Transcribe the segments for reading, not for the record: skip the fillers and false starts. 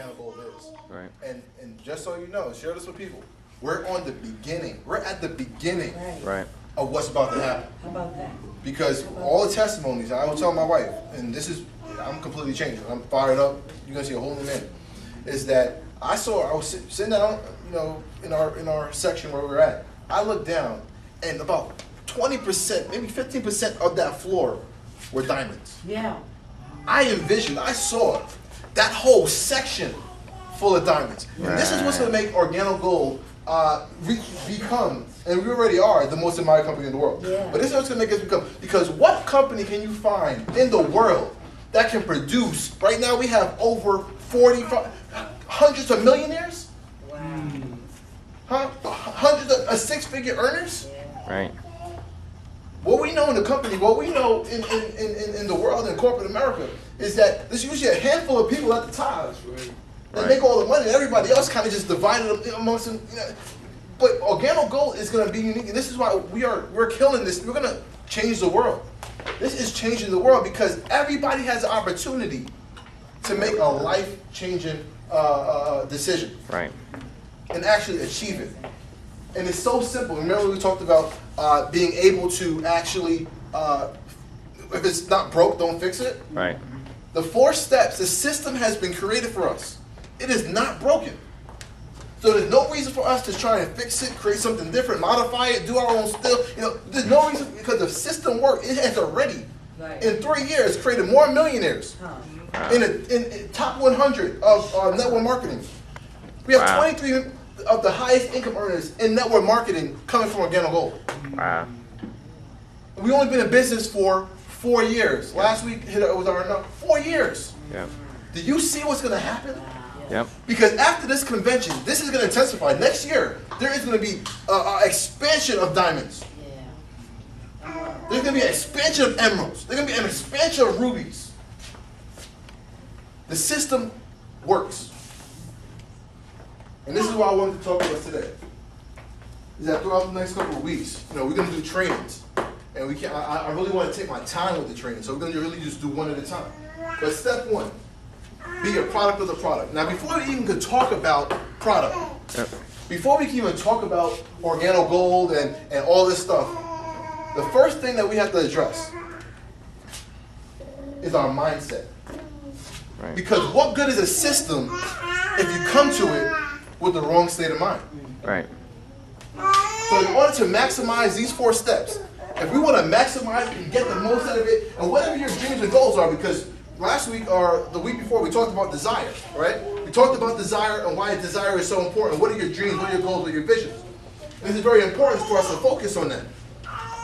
Organo Gold is. Right. And just so you know, share this with people. We're on the beginning. We're at the beginning Right. of what's about to happen. How about that? Because all the testimonies, I will tell my wife, and this is, I'm completely changed. I'm fired up. You're gonna see a whole new man. Is that I was sitting down, you know, in our section where we were at. I looked down, and about 20%, maybe 15% of that floor were diamonds. Yeah. I saw that whole section full of diamonds. And this is what's going to make Organo Gold become, and we already are, the most admired company in the world. Yeah. But this is what's going to make us become, because what company can you find in the world that can produce, right now we have over 45, hundreds of millionaires? Wow. Huh? Hundreds of six-figure earners? Yeah. Right. What we know in the company, what we know in the world, in corporate America, is that there's usually a handful of people at the top that make all the money, and everybody else kind of just divided amongst them. You know. But Organo Gold is going to be unique, and this is why we're killing this. We're going to change the world. This is changing the world because everybody has an opportunity to make a life-changing decision, Right. and actually achieve it. And it's so simple. Remember we talked about being able to actually, if it's not broke, don't fix it. Right. The 4 steps, the system has been created for us. It is not broken. So there's no reason for us to try and fix it, create something different, modify it, do our own still. You know, there's no reason, because the system works. It has already, in 3 years, created more millionaires in top 100 of network marketing. We have 23 of the highest income earners in network marketing coming from Organo Gold. Wow. We've only been in business for 4 years. Last week it was our 4 years. Yep. Do you see what's going to happen? Yep. Because after this convention, this is going to intensify. Next year, there is going to be an expansion of diamonds. Yeah. There's going to be an expansion of emeralds. There's going to be an expansion of rubies. The system works. And this is what I wanted to talk about today. Is that throughout the next couple of weeks, you know, we're going to do trainings. And we can't, I really want to take my time with the training. So we're going to really just do one at a time. But step 1, be a product of the product. Now, before we even could talk about product, before we can even talk about Organo Gold and all this stuff, the first thing that we have to address is our mindset. Right. Because what good is a system if you come to it with the wrong state of mind? Right. So in order to maximize these 4 steps, if we want to maximize and get the most out of it, and whatever your dreams and goals are, because last week or the week before we talked about desire, right? We talked about desire and why desire is so important. What are your dreams? What are your goals? What are your visions? And this is very important for us to focus on that.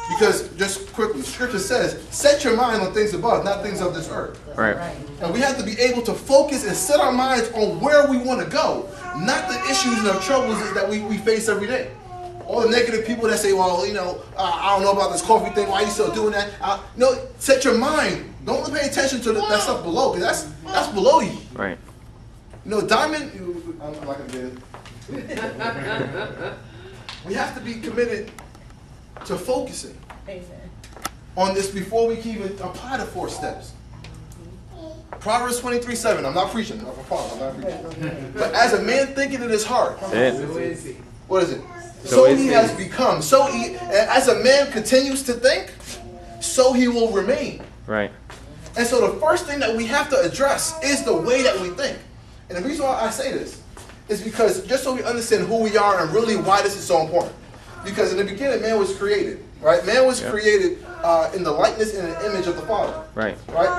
Because, just quickly, Scripture says, set your mind on things above, not things of this earth. Right. And we have to be able to focus and set our minds on where we want to go, not the issues and the troubles that we face every day. All the negative people that say, well, you know, I don't know about this coffee thing, why are you still doing that? No, set your mind. Don't pay attention to that stuff below, because that's below you. Right. You know, diamond, I'm not going to get it. We have to be committed to focusing on this before we can even apply the 4 steps. Proverbs 23:7. I'm not preaching. I'm not preaching. But as a man thinketh in his heart, what is it? So he has become. As a man continues to think, so he will remain. Right. And so the first thing that we have to address is the way that we think. And the reason why I say this is because just so we understand who we are and really why this is so important. Because in the beginning, man was created, right? Man was created in the likeness and the image of the Father. Right. Right?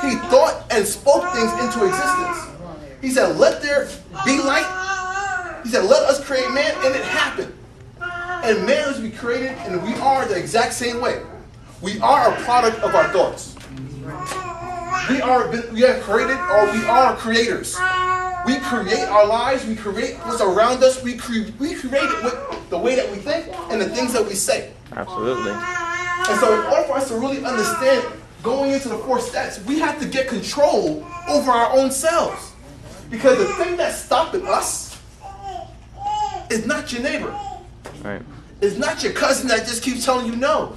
He thought and spoke things into existence. He said, let there be light. He said, let us create man, and it happened. And man was to be created, and we are the exact same way. We are a product of our thoughts. We are created, or we are creators. We create our lives. We create what's around us. We create it with the way that we think and the things that we say. Absolutely. And so in order for us to really understand going into the 4 steps, we have to get control over our own selves. Because the thing that's stopping us is not your neighbor. Right. It's not your cousin that just keeps telling you no.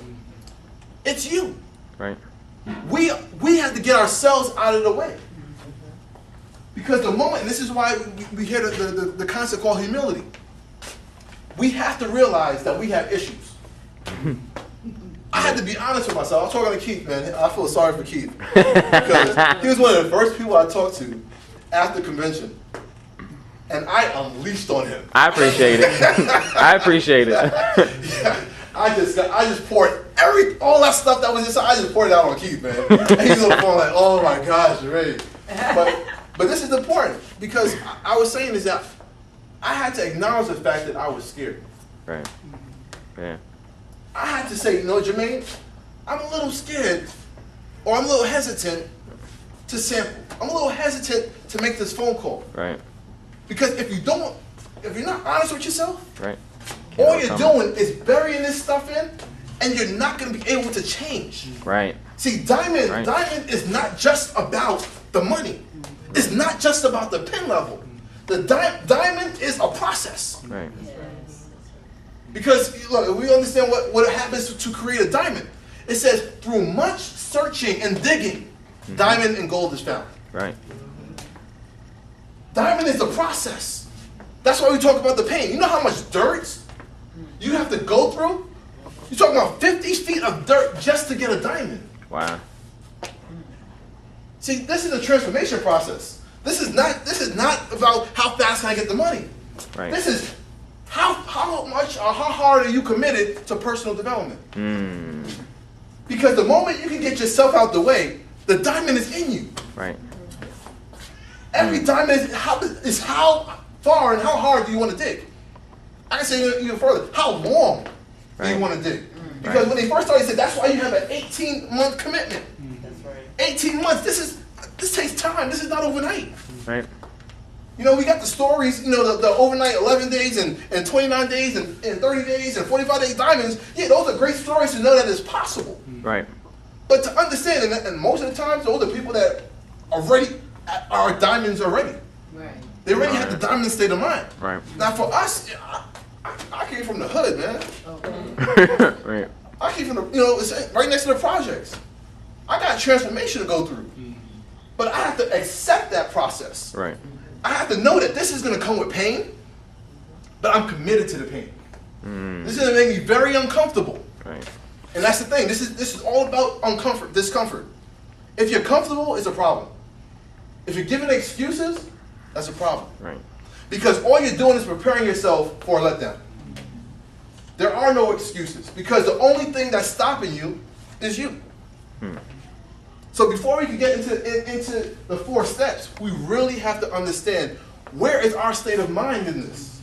It's you. Right. We have to get ourselves out of the way. Because the moment, and this is why we hear the concept called humility. We have to realize that we have issues. I had to be honest with myself. I was talking to Keith, man. I feel sorry for Keith. Because he was one of the first people I talked to after convention. And I unleashed on him. I appreciate it. I appreciate it. Yeah, I just poured all that stuff that was inside. I just poured it out on Keith, man. And he's on the phone like, oh my gosh, Jermaine. But this is important because I was saying is that I had to acknowledge the fact that I was scared. Right. Yeah. I had to say, you know, Jermaine, I'm a little scared, or I'm a little hesitant to sample. I'm a little hesitant to make this phone call. Right. Because if you're not honest with yourself, right. all you're doing is burying this stuff in, and you're not going to be able to change. Right. See, diamond is not just about the money. It's not just about the pin level. The diamond is a process. Right. Because look, we understand what happens to create a diamond. It says through much searching and digging, diamond and gold is found. Right. Diamond is the process. That's why we talk about the pain. You know how much dirt you have to go through? You're talking about 50 feet of dirt just to get a diamond. Wow. See, this is a transformation process. This is not about how fast can I get the money. Right. This is how much or how hard are you committed to personal development. Because the moment you can get yourself out the way, the diamond is in you. Right. Every diamond is how far and how hard do you want to dig. I can say even further, how long do you want to dig? Because when they first started, they said that's why you have an 18-month commitment. That's right. 18 months. This takes time. This is not overnight. Right. You know, we got the stories, you know, the overnight 11 days and 29 days and 30 days and 45 days diamonds. Yeah, those are great stories to know that it's possible. Right. But to understand, and most of the times, those are people that are diamonds already. Right. They already have the diamond state of mind. Right. Now for us, I came from the hood, man. Okay. Right. I came from it's right next to the projects. I got transformation to go through. But I have to accept that process. Right. I have to know that this is going to come with pain, but I'm committed to the pain. This is going to make me very uncomfortable. Right. And that's the thing. This is all about discomfort. If you're comfortable, it's a problem. If you're giving excuses, that's a problem. Right. Because all you're doing is preparing yourself for a letdown. There are no excuses because the only thing that's stopping you is you. So before we can get into the 4 steps, we really have to understand where is our state of mind in this.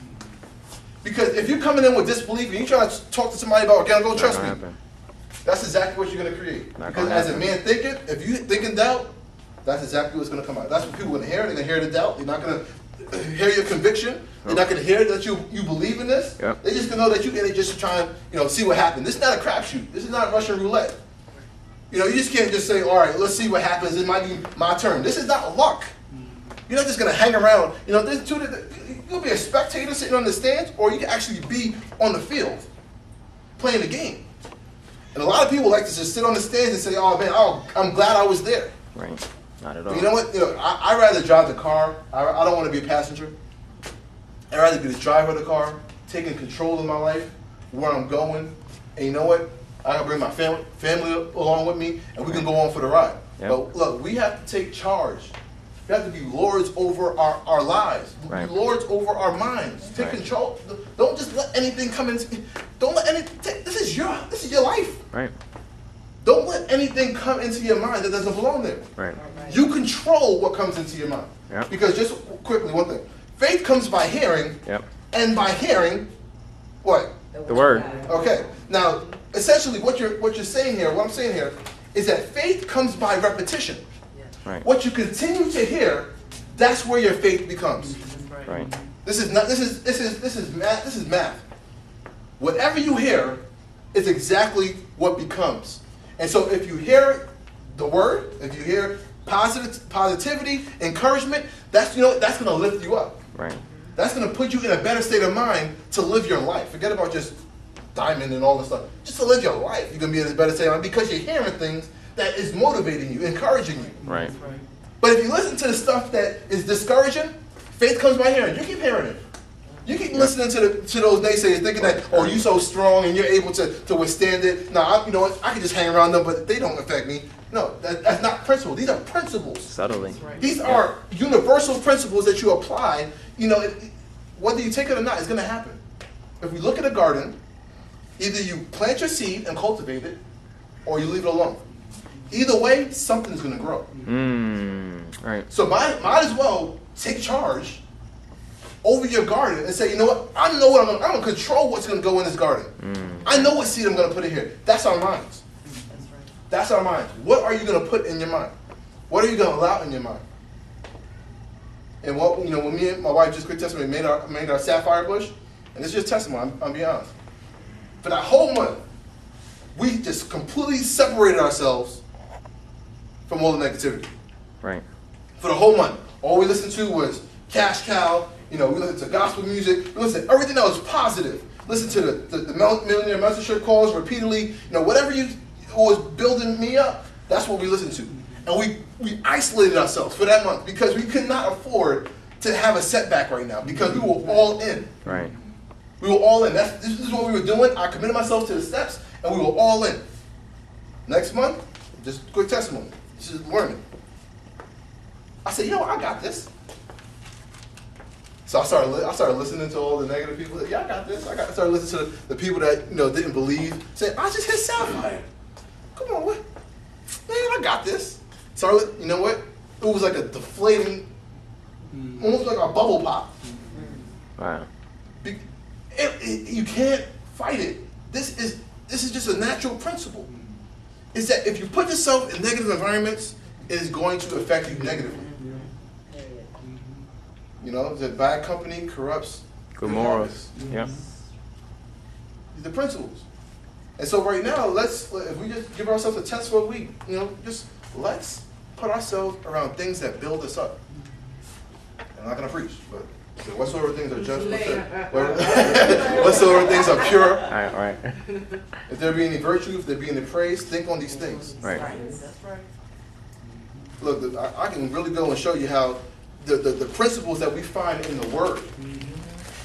Because if you're coming in with disbelief and you're trying to talk to somebody about Organo Gold, trust me, that's exactly what you're going to create. Because as a man thinking, if you think in doubt, that's exactly what's going to come out. That's what people are going to hear. They're going to hear the doubt. They're not going to hear your conviction. They're not going to hear that you believe in this. Yep. They're just going to know that you're just trying to see what happens. This is not a crapshoot. This is not Russian roulette. You just can't just say, all right, let's see what happens. It might be my turn. This is not luck. You're not just going to hang around. There's two. You'll be a spectator sitting on the stands, or you can actually be on the field playing the game. And a lot of people like to just sit on the stands and say, oh, man, I'm glad I was there. Right. Not at all. But you know what? I'd rather drive the car. I don't want to be a passenger. I'd rather be the driver of the car, taking control of my life, where I'm going. And you know what? I can bring my family along with me, and we can go on for the ride. Yep. But look, we have to take charge. We have to be lords over our lives. Right. Be lords over our minds. Take control. Don't just let anything come in. Don't let anything. This is your life. Right. Don't let anything come into your mind that doesn't belong there. Right. You control what comes into your mind. Yep. Because just quickly, one thing. Faith comes by hearing, Yep. and by hearing, what? The word. Okay. Now, essentially, what I'm saying here, is that faith comes by repetition. Right. What you continue to hear, that's where your faith becomes. Right. This is math. This is math. Whatever you hear is exactly what becomes. And so, if you hear the word, if you hear positivity, encouragement, that's going to lift you up. Right. That's going to put you in a better state of mind to live your life. Forget about just diamond and all this stuff. Just to live your life, you're going to be in a better state of mind because you're hearing things that is motivating you, encouraging you. Right. But if you listen to the stuff that is discouraging, faith comes by hearing. You keep hearing it. You keep listening to those naysayers, thinking that, oh, you're so strong and you're able to withstand it. No, you know what? I can just hang around them, but they don't affect me. No, that's not principles. These are principles. Subtly. These are universal principles that you apply. You know, whether you take it or not, it's going to happen. If we look at a garden, either you plant your seed and cultivate it, or you leave it alone. Either way, something's going to grow. Right. So might as well take charge over your garden and say, you know what? I know what I'm going to control what's going to go in this garden. I know what seed I'm going to put in here. That's our minds. That's our minds. What are you going to put in your mind? What are you going to allow in your mind? And what, you know, when me and my wife just quick testimony made our sapphire bush, and it's just testimony, I'm being honest. For that whole month, we just completely separated ourselves from all the negativity. Right. For the whole month, all we listened to was cash cow. You know, we listened to gospel music. We listened to everything that was positive. Listen to the millionaire mentorship calls repeatedly. You know, whatever was building me up, that's what we listened to. And we isolated ourselves for that month because we could not afford to have a setback right now because we were all in. Right. We were all in. This is what we were doing. I committed myself to the steps, and we were all in. Next month, just quick testimony. This is learning. I said, you know what? I got this. So I started listening to all the negative people. Yeah, I got this. I started listening to the people that didn't believe. Saying, I just hit sapphire. Come on, what? Man, I got this. So you know what? It was like a deflating, almost like a bubble pop. Wow. You can't fight it. This is just a natural principle. Is that if you put yourself in negative environments, it is going to affect you negatively. You know, that bad company corrupts Good morals. Yeah. the principles. And so right now, if we just give ourselves a test for a week, just let's put ourselves around things that build us up. I'm not going to preach, but whatsoever things are just, whatsoever things are pure, All right. if there be any virtue, if there be any praise, think on these things. Right. That's right. Look, I can really go and show you how the principles that we find in the Word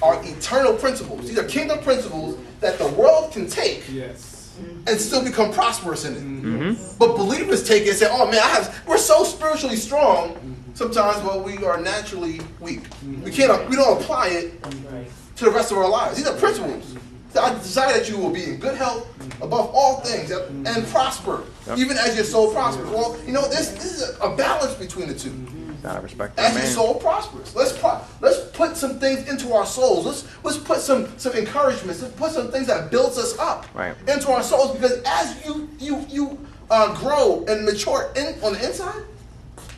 are eternal principles. These are kingdom principles that the world can take and still become prosperous in it. But believers take it and say, oh man, we're so spiritually strong. Sometimes, well, we are naturally weak. We don't apply it to the rest of our lives. These are principles. I desire that you will be in good health above all things and prosper, even as your soul prospers. Well, this is a balance between the two. I respect As that, your man. soul prospers, let's put some things into our souls. Let's put some encouragements. Let's put some things that builds us up into our souls. Because as you grow and mature on the inside,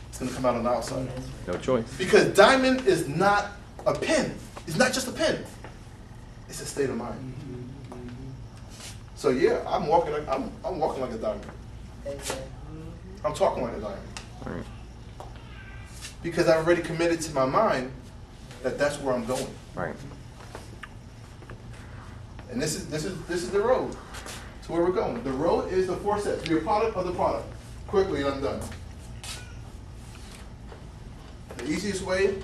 it's going to come out on the outside. No choice. Because diamond is not a pen. It's not just a pen. It's a state of mind. So yeah, I'm walking like a diamond. I'm talking like a diamond. Right. Because I've already committed to my mind that that's where I'm going. Right. And this is the road to where we're going. The road is the 4 steps. Be a product of the product. Quickly, I'm done. The easiest way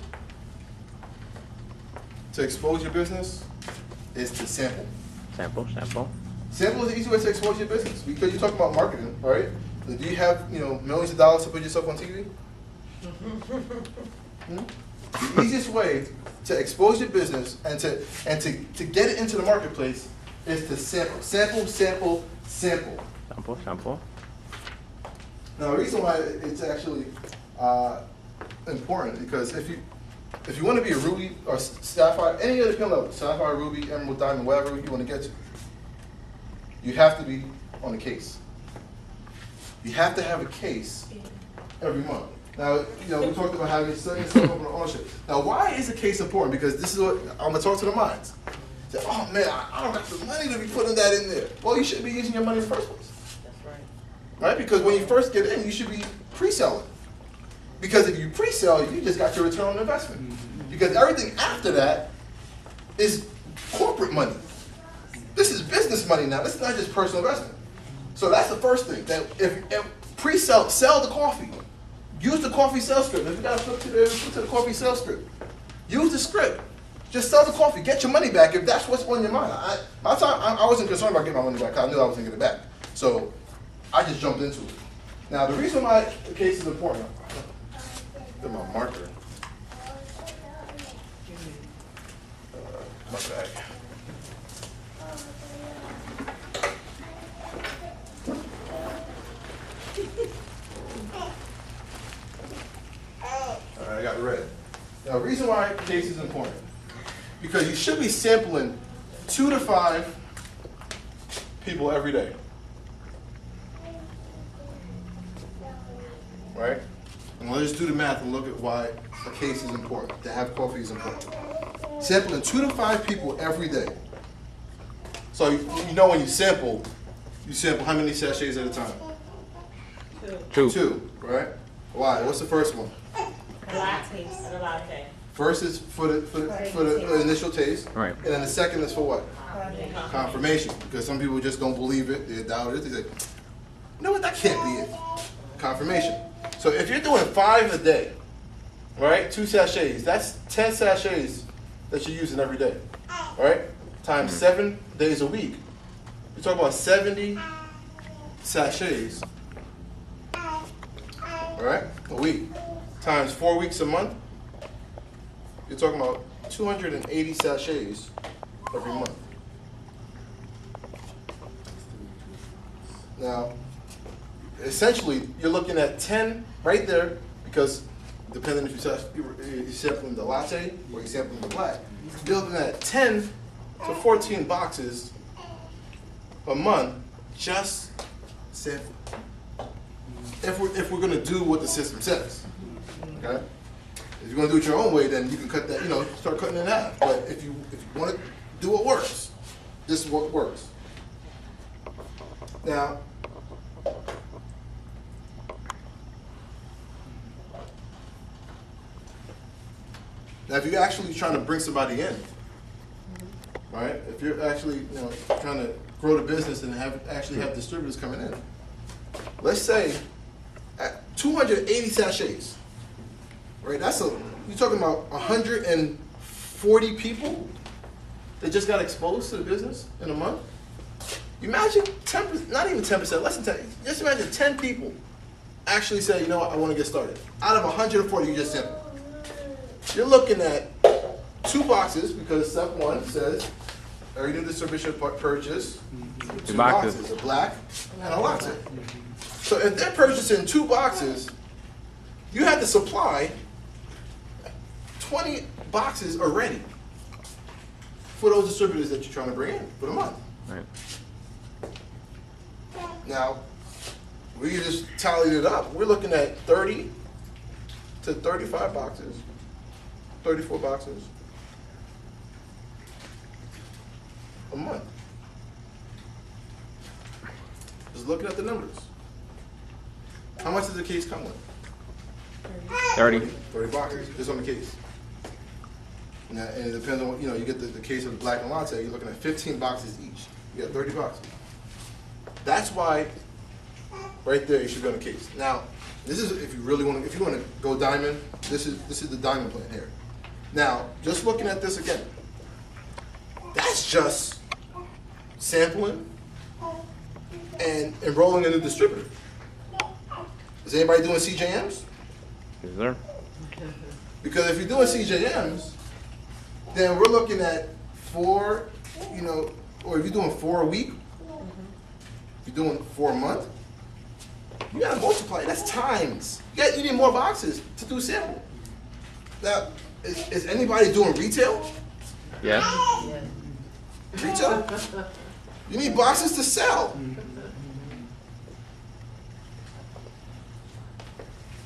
to expose your business is to sample. Sample. Sample is the easy way to expose your business. Because you talk about marketing, right? Do you have millions of dollars to put yourself on TV? The easiest way to expose your business and to get it into the marketplace is to sample. Sample. Sample. Now the reason why it's actually important because if you want to be a ruby or sapphire, any other pin level, sapphire, ruby, emerald, diamond, whatever you want to get to, you have to be on a case. You have to have a case every month. Now, we talked about having certain stuff over ownership. Now, why is a case important? Because this is what I'm gonna talk to the minds. Say, oh man, I don't got the money to be putting that in there. Well, you shouldn't be using your money in the first place. That's right. Right? Because when you first get in, you should be pre-selling. Because if you pre-sell, you just got your return on investment. Because everything after that is corporate money. This is business money now. This is not just personal investment. So that's the first thing. That if pre-sell, sell the coffee. Use the coffee sales script. If you got to flip to the coffee sales script, use the script. Just sell the coffee. Get your money back if that's what's on your mind. I wasn't concerned about getting my money back. I knew I was going to get it back. So I just jumped into it. Now, the reason why the case is important, get my marker. My bag. All right, I got red. Now, the reason why the case is important, because you should be sampling 2 to 5 people every day. Right? And let's just do the math and look at why a case is important. To have coffee is important. Sampling 2 to 5 people every day. So you know when you sample how many sachets at a time? 2. 2, right? Why? What's the first one? Latte. First is for the initial taste, Right. and then the second is for what? Confirmation. Because some people just don't believe it, they doubt it. They say, you know what? That can't be it. Confirmation. So if you're doing 5 a day, right? 2 sachets. That's 10 sachets that you're using every day, right? Times 7 days a week. You're talking about 70 sachets, right? A week. Times 4 weeks a month. You're talking about 280 sachets every month. Now, essentially, you're looking at 10 right there, because depending if you're sampling the latte or you're sampling the black, you're looking at 10 to 14 boxes a month just sampling. If we're going to do what the system says, okay? If you're going to do it your own way, then you can cut that, start cutting it in half. But if you want to do what works, this is what works. Now, if you're actually trying to bring somebody in, right? If you're actually trying to grow the business and actually have distributors coming in, let's say at 280 sachets, right? You're talking about 140 people that just got exposed to the business in a month. Imagine 10%, not even 10%, less than 10. Just imagine 10 people actually say, you know what, I want to get started. Out of 140 you just sampled. You're looking at 2 boxes, because step 1 says every new distribution purchase 2 boxes, a black and a latte. So if they're purchasing 2 boxes, you have to supply 20 boxes already for those distributors that you're trying to bring in for the month. Right. Now, we just tallied it up. We're looking at 30 to 35 boxes. 34 boxes a month. Just looking at the numbers. How much does the case come with? 30. 30 boxes, just on the case. Now, and it depends on, you get the case of the black and latte, you're looking at 15 boxes each. You got 30 boxes. That's why, right there, you should be on the case. Now, this is if you want to go diamond, this is the diamond plan here. Now, just looking at this again, that's just sampling and enrolling in a distributor. Is anybody doing CJMs? Yes, sir. Because if you're doing CJMs, then we're looking at 4, or if you're doing 4 a week, if you're doing 4 a month, you gotta multiply. That's times. You need more boxes to do sample. Now, is anybody doing retail? Yes. Retail? You need boxes to sell.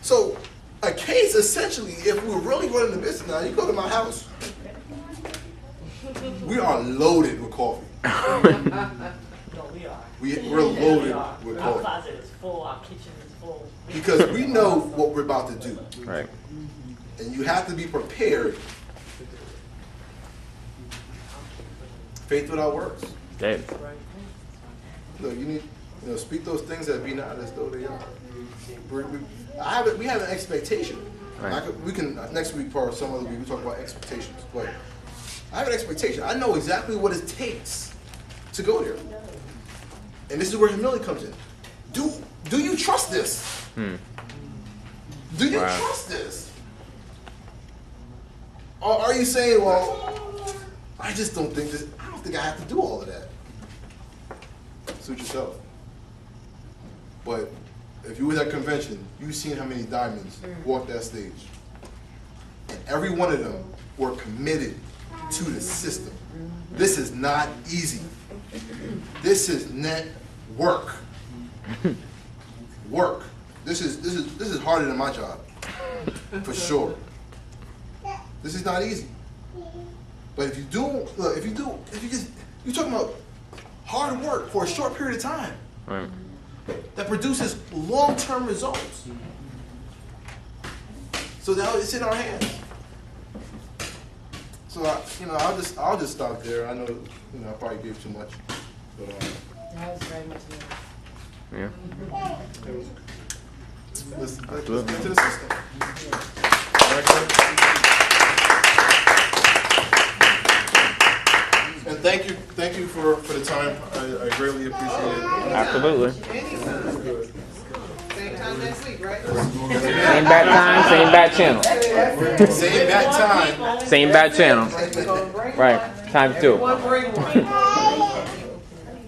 So a case, essentially, if we're really running the business now, you go to my house, we are loaded with coffee. No, we are. We're loaded with Our coffee. closet is full, our kitchen is full. Because we know what we're about to do. Right. And you have to be prepared. Faith without works. Dead. Look, you need You know, speak those things that be not as though they are. We have an expectation. Right. We can next week or some other week we talk about expectations. But I have an expectation. I know exactly what it takes to go there. And this is where humility comes in. Do you trust this? Do you trust this? Or are you saying, well, I just don't think this. I don't think I have to do all of that. Suit yourself. But if you were at that convention, you've seen how many diamonds walked that stage. And every one of them were committed to the system. This is not easy. This is net work. Work. This is harder than my job. For sure. This is not easy. But if you you're talking about hard work for a short period of time. Right. That produces long-term results. So now it's in our hands. So I'll just stop there. I know I probably gave too much, but That was very much needed. Yeah. let's get into the system. All right, and thank you for the time. I greatly appreciate it. Absolutely. Same time next week, right? Same bat time, same bat channel. Same bad time. Same bat channel. Right. Times 2. One bring one.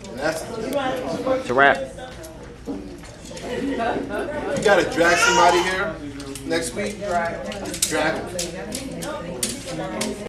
And that's It's a wrap. you gotta drag somebody here next week. Drag them.